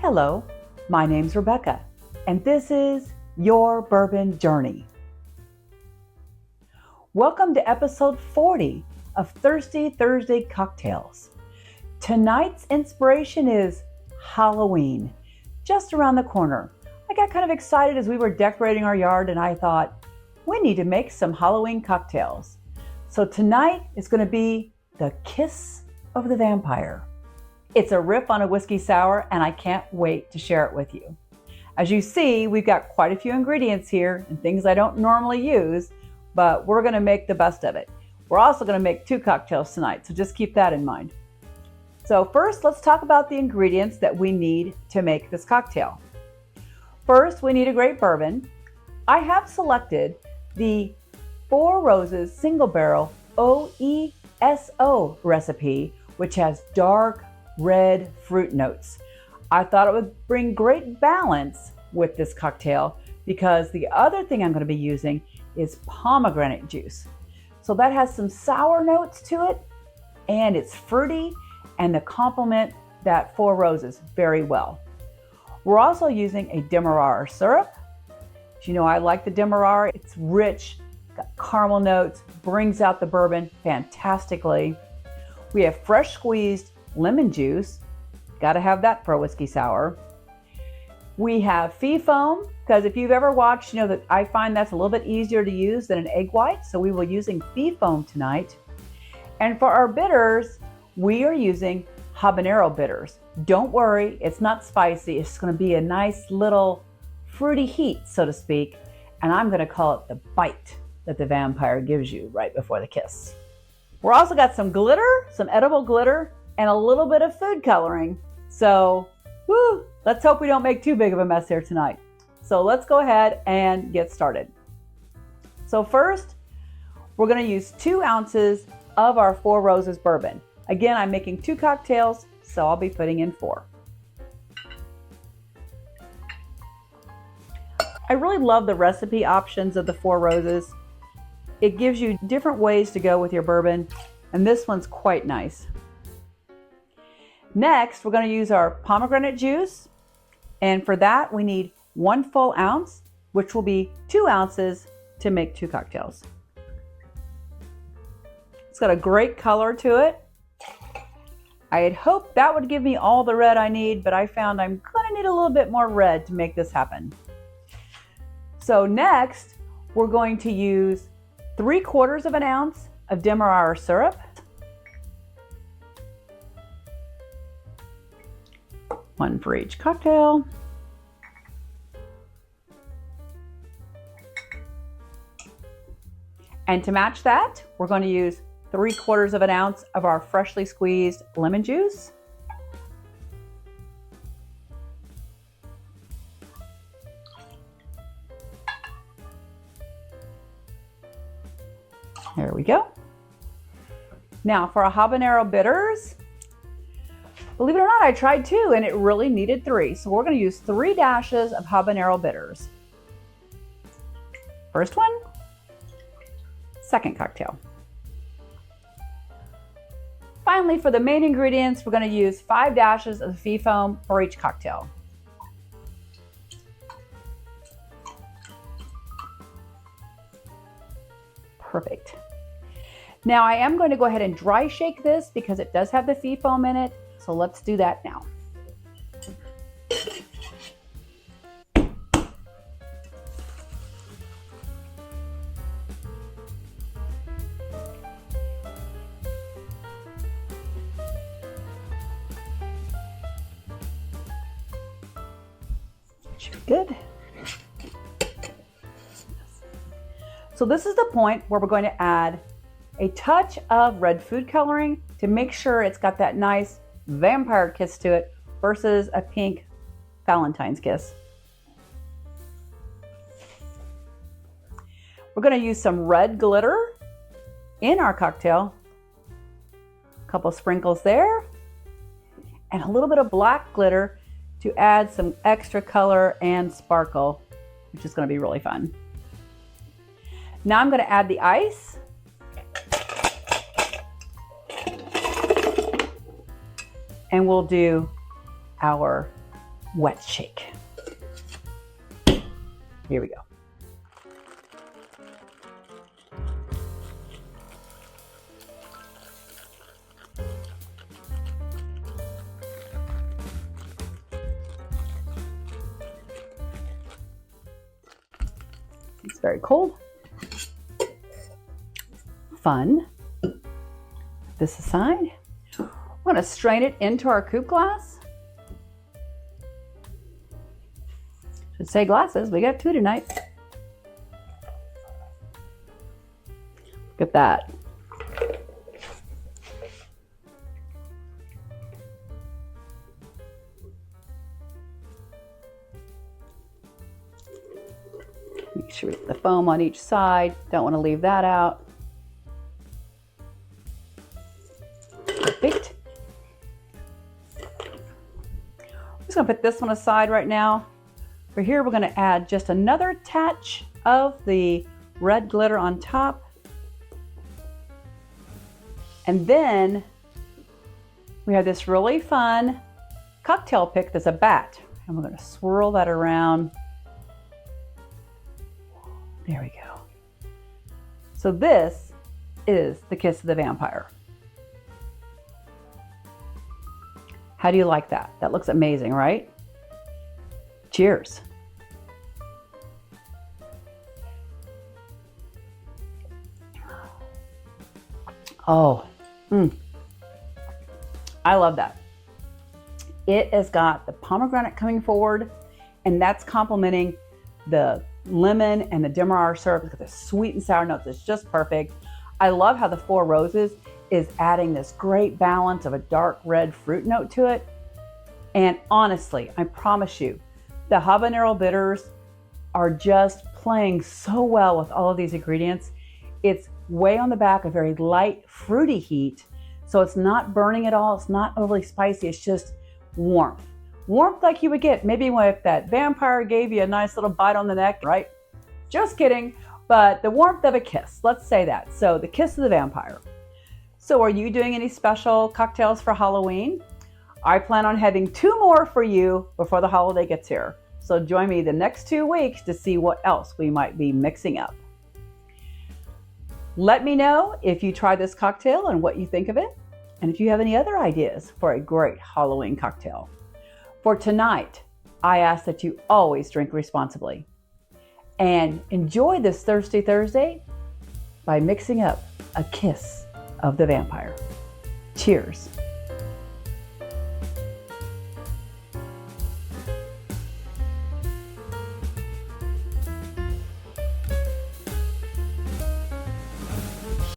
Hello, my name's Rebecca, and this is Your Bourbon Journey. Welcome to episode 40 of Thirsty Thursday Cocktails. Tonight's inspiration is Halloween, just around the corner. I got kind of excited as we were decorating our yard, and I thought, we need to make some Halloween cocktails. So tonight is going to be the Kiss of the Vampire. It's a riff on a whiskey sour, and I can't wait to share it with you. As you see, we've got quite a few ingredients here and things I don't normally use, but we're going to make the best of it. We're also going to make 2 cocktails tonight, so just keep that in mind. So first, let's talk about the ingredients that we need to make this cocktail. First, we need a great bourbon. I have selected the Four Roses Single Barrel OESO recipe, which has dark red fruit notes. I thought it would bring great balance with this cocktail because the other thing I'm going to be using is pomegranate juice. So that has some sour notes to it, and it's fruity, and to complement that Four Roses very well. We're also using a Demerara syrup. As you know, I like the Demerara. It's rich, got caramel notes, brings out the bourbon fantastically. We have fresh squeezed lemon juice. Got to have that for a whiskey sour. We have fee foam, because if you've ever watched, you know that I find that's a little bit easier to use than an egg white. So we will be using fee foam tonight. And for our bitters, we are using Habanero Bitters. Don't worry, it's not spicy. It's going to be a nice little fruity heat, so to speak. And I'm going to call it the bite that the vampire gives you right before the kiss. We're also got some glitter, some edible glitter, and a little bit of food coloring. So, let's hope we don't make too big of a mess here tonight. So let's go ahead and get started. So first, we're going to use 2 ounces of our Four Roses bourbon. Again, I'm making 2 cocktails, so I'll be putting in 4. I really love the recipe options of the Four Roses. It gives you different ways to go with your bourbon, and this one's quite nice. Next, we're going to use our pomegranate juice, and for that we need 1 full ounce, which will be 2 ounces to make 2 cocktails. It's got a great color to it. I had hoped that would give me all the red I need, but I found I'm going to need a little bit more red to make this happen. So next, we're going to use 3/4 of an ounce of Demerara syrup, 1 for each cocktail. And to match that, we're going to use 3/4 of an ounce of our freshly squeezed lemon juice. There we go. Now for our Habanero Bitters, believe it or not, I tried 2 and it really needed 3. So we're going to use 3 dashes of Habanero Bitters. First one, second cocktail. Finally, for the main ingredients, we're going to use 5 dashes of fee foam for each cocktail. Perfect. Now I am going to go ahead and dry shake this because it does have the fee foam in it. So let's do that now. Good. So this is the point where we're going to add a touch of red food coloring to make sure it's got that nice vampire kiss to it versus a pink Valentine's kiss. We're going to use some red glitter in our cocktail. A couple sprinkles there, and a little bit of black glitter to add some extra color and sparkle, which is going to be really fun. Now I'm going to add the ice. And we'll do our wet shake. Here we go. It's very cold. Fun. Put this aside. We're going to strain it into our coupe glass. Should say glasses. We got 2 tonight. Look at that. Make sure we get the foam on each side. Don't want to leave that out. Perfect. I'm just going to put this one aside right now. For here, we're going to add just another touch of the red glitter on top. And then we have this really fun cocktail pick that's a bat. And we're going to swirl that around. There we go. So this is the Kiss of the Vampire. How do you like that? That looks amazing, right? Cheers. Oh, I love that. It has got the pomegranate coming forward, and that's complementing the lemon and the Demerara syrup. It's got the sweet and sour notes. It's just perfect. I love how the 4 Roses is adding this great balance of a dark red fruit note to it. And honestly, I promise you, the Habanero Bitters are just playing so well with all of these ingredients. It's way on the back, a very light, fruity heat. So it's not burning at all. It's not overly spicy. It's just warmth. Warmth like you would get maybe if that vampire gave you a nice little bite on the neck, right? Just kidding. But the warmth of a kiss, let's say that. So the Kiss of the Vampire. So are you doing any special cocktails for Halloween? I plan on having 2 more for you before the holiday gets here. So join me the next 2 weeks to see what else we might be mixing up. Let me know if you try this cocktail and what you think of it, and if you have any other ideas for a great Halloween cocktail. For tonight, I ask that you always drink responsibly and enjoy this Thirsty Thursday by mixing up a Kiss of the Vampire. Cheers.